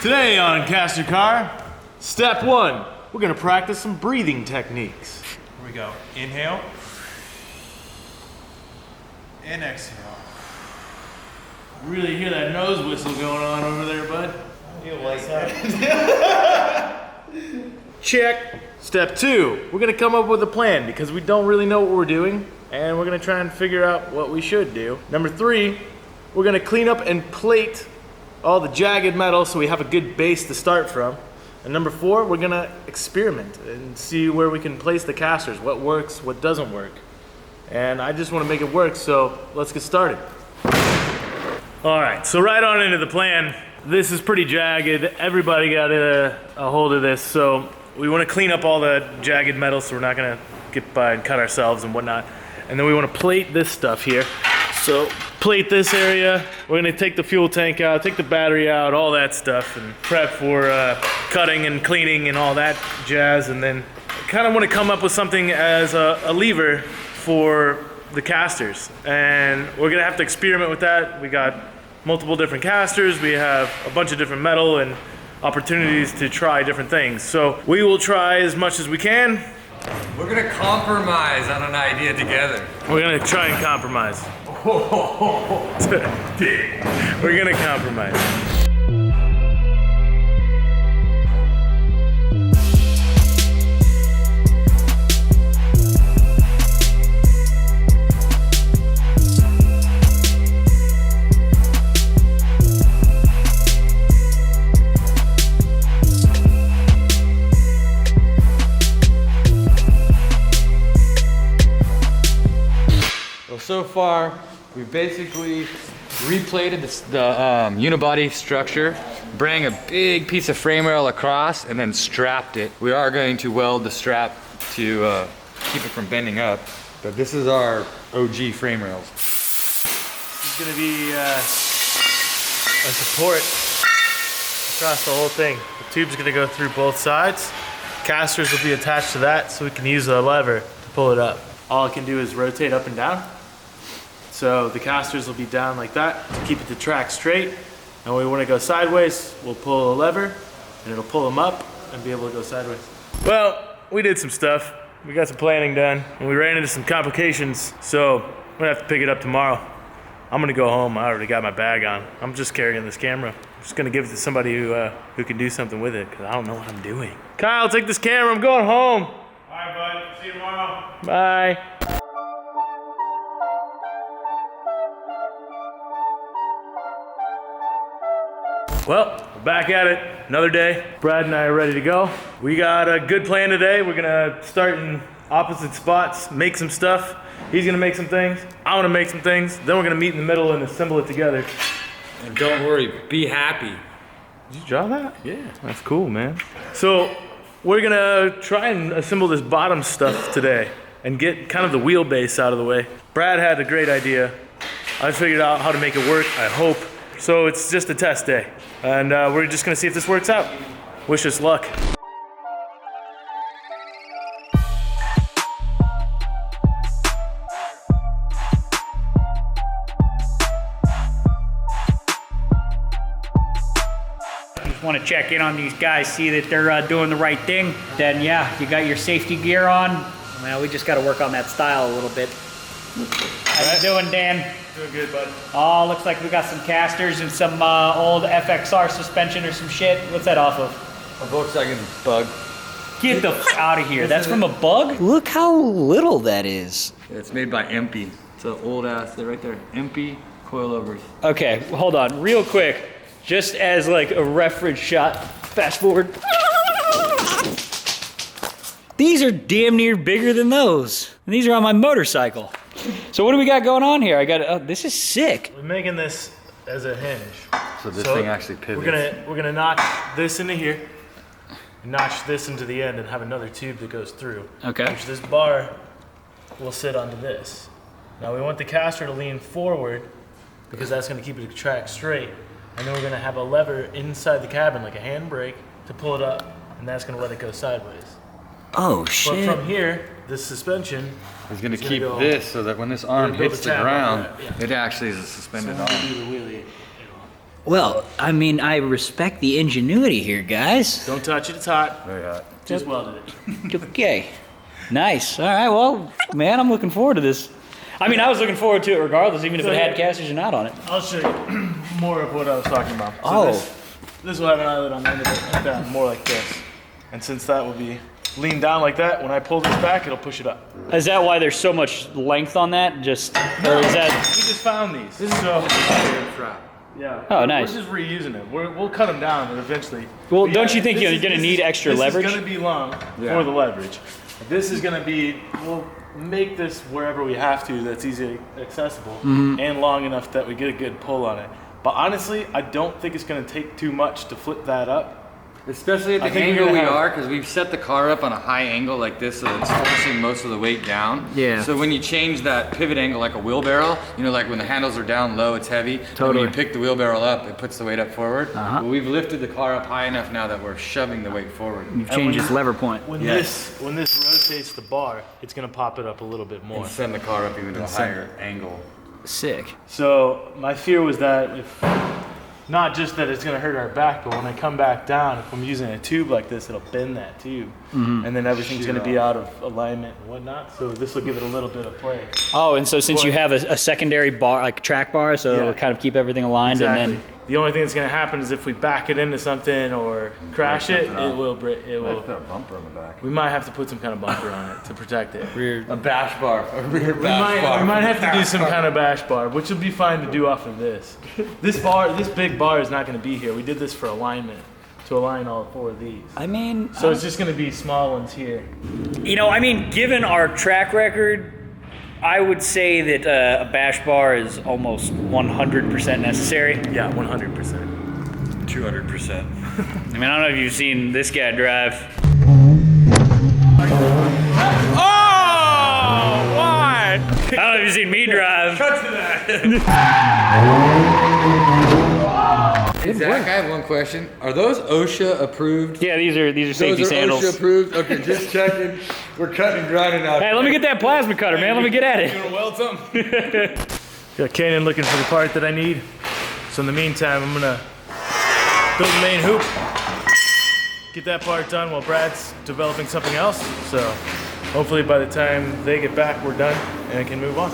Today on Caster Car, step 1, we're gonna practice some breathing techniques. Here we go. Inhale. And exhale. Really hear that nose whistle going on over there, bud? You like that? Check. Step 2, we're gonna come up with a plan because we don't really know what we're doing, and we're gonna try and figure out what we should do. Number 3, we're gonna clean up and plate all the jagged metal so we have a good base to start from. And number 4, we're gonna experiment and see where we can place the casters, what works, what doesn't work. And I just wanna make it work, so let's get started. All right, so right on into the plan. This is pretty jagged. Everybody got a hold of this, so we wanna clean up all the jagged metal so we're not gonna get by and cut ourselves and whatnot. And then we wanna plate this stuff here. So plate this area. We're gonna take the fuel tank out, take the battery out, all that stuff, and prep for cutting and cleaning and all that jazz. And then kind of want to come up with something as a lever for the casters. And we're gonna have to experiment with that. We got multiple different casters. We have a bunch of different metal and opportunities to try different things. So we will try as much as we can. We're gonna compromise on an idea together. We're gonna try and compromise. We're gonna compromise. Well, so far, we basically replated the unibody structure, bring a big piece of frame rail across, and then strapped it. We are going to weld the strap to keep it from bending up, but this is our OG frame rails. This is gonna be a support across the whole thing. The tube's gonna go through both sides. Casters will be attached to that so we can use a lever to pull it up. All it can do is rotate up and down. So the casters will be down like that to keep it the track straight. And when we want to go sideways, we'll pull a lever and it'll pull them up and be able to go sideways. Well, we did some stuff. We got some planning done and we ran into some complications. So we're gonna have to pick it up tomorrow. I'm gonna go home. I already got my bag on. I'm just carrying this camera. I'm just gonna give it to somebody who can do something with it because I don't know what I'm doing. Kyle, take this camera. I'm going home. All right, bud. See you tomorrow. Bye. Well, we're back at it, another day. Brad and I are ready to go. We got a good plan today. We're gonna start in opposite spots, make some stuff. He's gonna make some things, I'm gonna make some things. Then we're gonna meet in the middle and assemble it together. And don't worry, be happy. Did you draw that? Yeah. That's cool, man. So we're gonna try and assemble this bottom stuff today and get kind of the wheelbase out of the way. Brad had a great idea. I figured out how to make it work, I hope. So it's just a test day. And we're just gonna see if this works out. Wish us luck. Just want to check in on these guys, see that they're doing the right thing. Then yeah, you got your safety gear on. Well, we just got to work on that style a little bit. How you doing, Dan? Doing good, bud. Oh, looks like we got some casters and some old FXR suspension or some shit. What's that off of? A Volkswagen Bug. Get the f out of here. That's from a Bug? Look how little that is. It's made by MP. It's an old ass, they're right there. MP coilovers. Okay, hold on, real quick. Just as like a reference shot, fast forward. These are damn near bigger than those. And these are on my motorcycle. So what do we got going on here? I got, this is sick. We're making this as a hinge. So this thing actually pivots. We're gonna notch this into here, notch this into the end, and have another tube that goes through. Okay. Which this bar will sit onto this. Now we want the caster to lean forward because that's gonna keep it track straight. And then we're gonna have a lever inside the cabin, like a handbrake, to pull it up, and that's gonna let it go sideways. Oh shit. But from here, this suspension is gonna keep this so that when this arm hits the ground, it actually is a suspended arm. Do the wheelie, Well, I mean, I respect the ingenuity here, guys. Don't touch it, it's hot. Very hot. Just welded it. Okay. Nice. All right, well, man, I'm looking forward to this. I mean, I was looking forward to it regardless, even if it had casters or not on it. I'll show you more of what I was talking about. So Oh. This will have an eyelet on the end of it, like that, more like this. And since that will be leaned down like that, when I pull this back, it'll push it up. Is that why there's so much length on that? Just, or is that? We just found these. This is so, trap. yeah. Oh, nice. We're just reusing it. We'll cut them down and eventually. Well, But don't yeah, you think this you're is- gonna this need is- extra leverage? This is gonna be long Yeah. for the leverage. This is gonna be, we'll make this wherever we have to that's easily accessible and long enough that we get a good pull on it. But honestly, I don't think it's gonna take too much to flip that up. Especially at I the think we're angle gonna we have- are, because we've set the car up on a high angle like this, so it's forcing most of the weight down. Yeah. So when you change that pivot angle like a wheelbarrow, you know, like when the handles are down low, it's heavy. And Totally. when you pick the wheelbarrow up, it puts the weight up forward. Uh-huh. But we've lifted the car up high enough now that we're shoving the weight forward. You've changed its lever point. When Yes. when this rotates the bar, it's gonna pop it up a little bit more. And send the car up even to a higher angle. Sick. So my fear was that if, not just that it's gonna hurt our back, but when I come back down, if I'm using a tube like this, it'll bend that tube. And then everything's gonna be out of alignment and whatnot. So this will give it a little bit of play. Oh, and so since you But- have a secondary bar, like track bar, so Yeah. it'll kind of keep everything aligned, Exactly. and then The only thing that's gonna happen is if we back it into something or crash it, something up. it will break. It will. Put a bumper on the back. We might have to put some kind of bumper on it to protect it. A bash bar. A rear We might have to do some kind of bash bar, which will be fine to do off of this. This big bar is not going to be here. We did this for alignment, to align all four of these. I mean, So it's just going to be small ones here. you know, I mean, given our track record, I would say that a bash bar is almost 100% necessary. Yeah, 100%. 200%. I mean, I don't know if you've seen this guy drive. Oh, why? I don't know if you've seen me drive. Hey, Zach, I have one question. Are those OSHA approved? Yeah, these are safety Those are sandals. OSHA approved? Okay, just checking. We're cutting and grinding out. Hey, let me get that plasma cutter, man. Let me get at it. gonna weld something? Got Kanan looking for the part that I need. So in the meantime, I'm gonna build the main hoop, get that part done while Brad's developing something else. So hopefully by the time they get back, we're done and I can move on.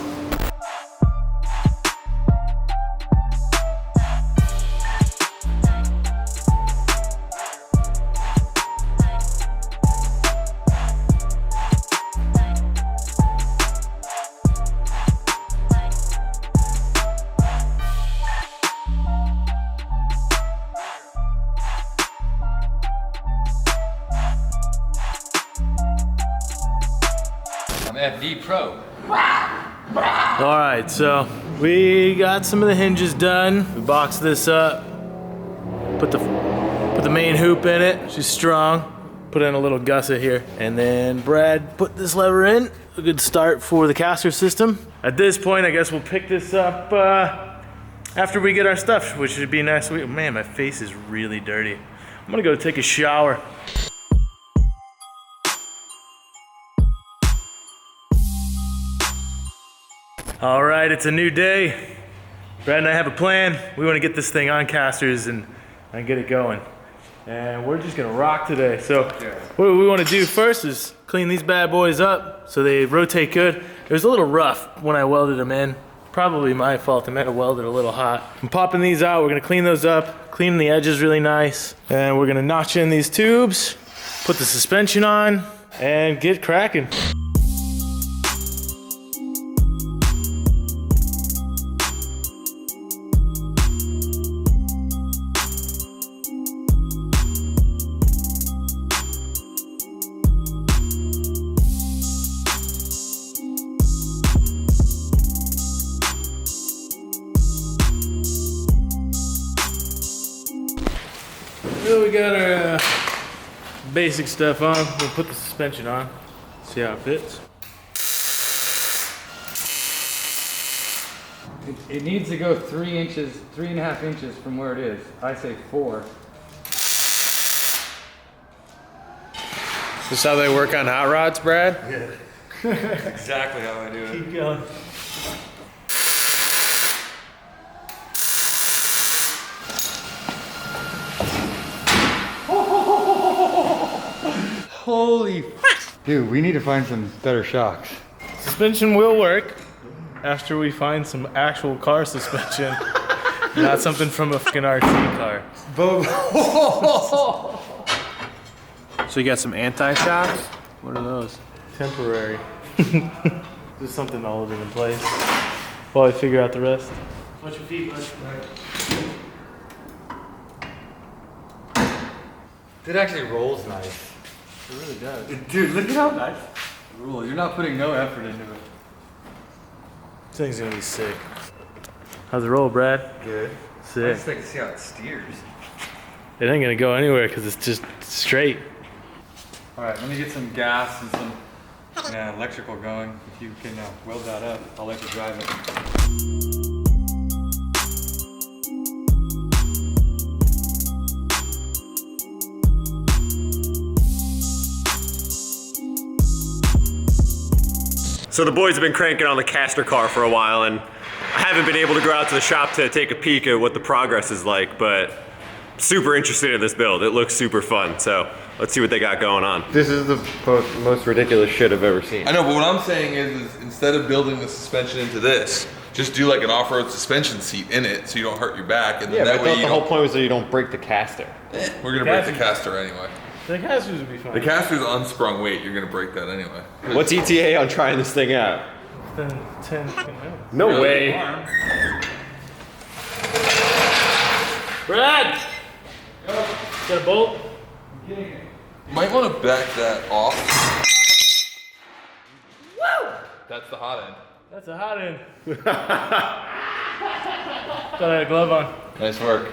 I'm FD Pro. All right, so we got some of the hinges done. We boxed this up, put the main hoop in it. She's strong. Put in a little gusset here, and then Brad put this lever in. A good start for the caster system. At this point, I guess we'll pick this up after we get our stuff, which should be next week. Man, my face is really dirty. I'm gonna go take a shower. All right, it's a new day. Brad and I have a plan. We want to get this thing on casters and get it going. And we're just gonna rock today. So what we want to do first is clean these bad boys up so they rotate good. It was a little rough when I welded them in. Probably my fault, I might have welded a little hot. I'm popping these out, we're gonna clean those up, clean the edges really nice. And we're gonna notch in these tubes, put the suspension on, and get cracking. So we got our basic stuff on. We'll put the suspension on, see how it fits. It needs to go 3.5 inches from where it is. I say 4. This is how they work on hot rods, Brad? Exactly how I do it. Keep going. Holy dude, we need to find some better shocks. Suspension will work after we find some actual car suspension, not something from a fucking RC car. So you got some anti-shocks? What are those? Temporary. Just something to hold it in place while I figure out the rest. Watch your feet, bud. It actually rolls nice. It really does. Dude, look at how nice it rolls. You're not putting no effort into it. This thing's gonna be sick. How's it roll, Brad? Good. I Sick. just like to see how it steers. It ain't gonna go anywhere because it's just straight. All right, let me get some gas and some electrical going. If you can weld that up, I'll let you drive it. So the boys have been cranking on the caster car for a while, and I haven't been able to go out to the shop to take a peek at what the progress is like, but super interested in this build. It looks super fun, so let's see what they got going on. This is the most ridiculous shit I've ever seen. I know, but what I'm saying is instead of building the suspension into this, just do like an off-road suspension seat in it so you don't hurt your back, and then that way the whole point was that you don't break the caster. we're gonna break the caster anyway. The casters would be fine. The caster's unsprung weight, you're gonna break that anyway. What's ETA on trying this thing out? Then 10. No way. Brad! Got a bolt? You might want to back that off. Woo! That's the hot end. That's a hot end. Thought I had a glove on. Nice work.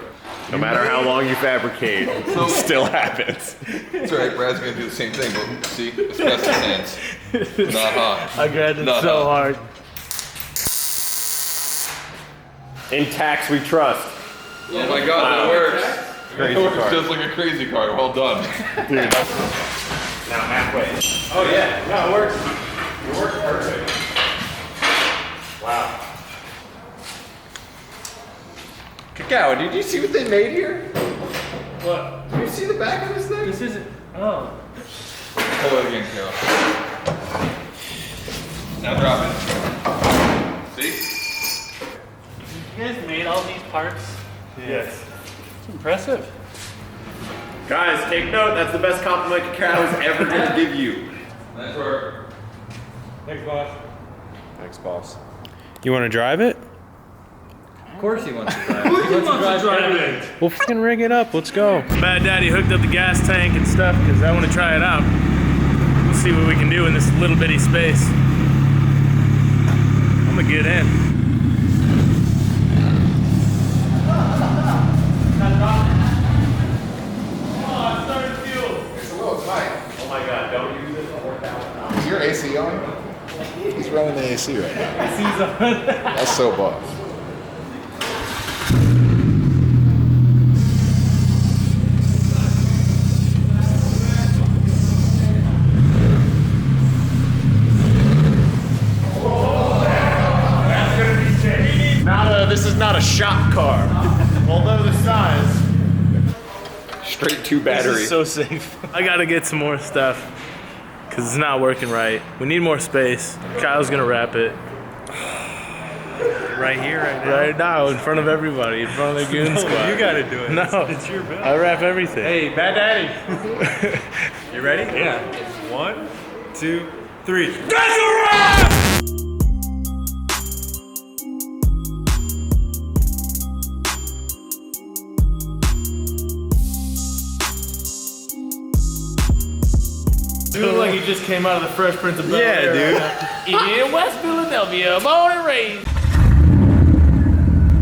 No matter how long you fabricate, it still happens. That's right, Brad's gonna do the same thing. But see, asbestos hands. Not hot. I grabbed it Not so hot. hard. In tax we trust. Oh my god, that works. Crazy That works car. just like a crazy car. Well done. Now halfway. Oh yeah, no, it works. It works perfect. Wow. Cacao, did you see what they made here? What? Did you see the back of this thing? This isn't. Oh. Pull it again, Carol. Now drop it. See? You guys made all these parts? Yes. It's impressive. Guys, take note. That's the best compliment Cacao is ever going to give you. Nice work. Thanks, boss. Thanks, boss. You want to drive it? Of course he wants to drive. He wants to drive it. We'll fucking rig it up. Let's go. Bad Daddy hooked up the gas tank and stuff because I want to try it out. We'll see what we can do in this little bitty space. I'm gonna get in. Is your AC on? He's running the AC right now. That's so boss. This is not a shop car. Although the size. Straight 2 battery. This is so safe. I gotta get some more stuff because it's not working right. We need more space. Kyle's gonna wrap it. Right here, right now. Right now, in front of everybody, in front of the goon squad. You gotta do it. No, It's your build. I wrap everything. Hey, Bad Daddy. You ready? Yeah. 1, 2, 3. That's a wrap! Dude, like he just came out of the Fresh Prince of Bel-Air. Yeah, dude. In West Philadelphia, born and raised.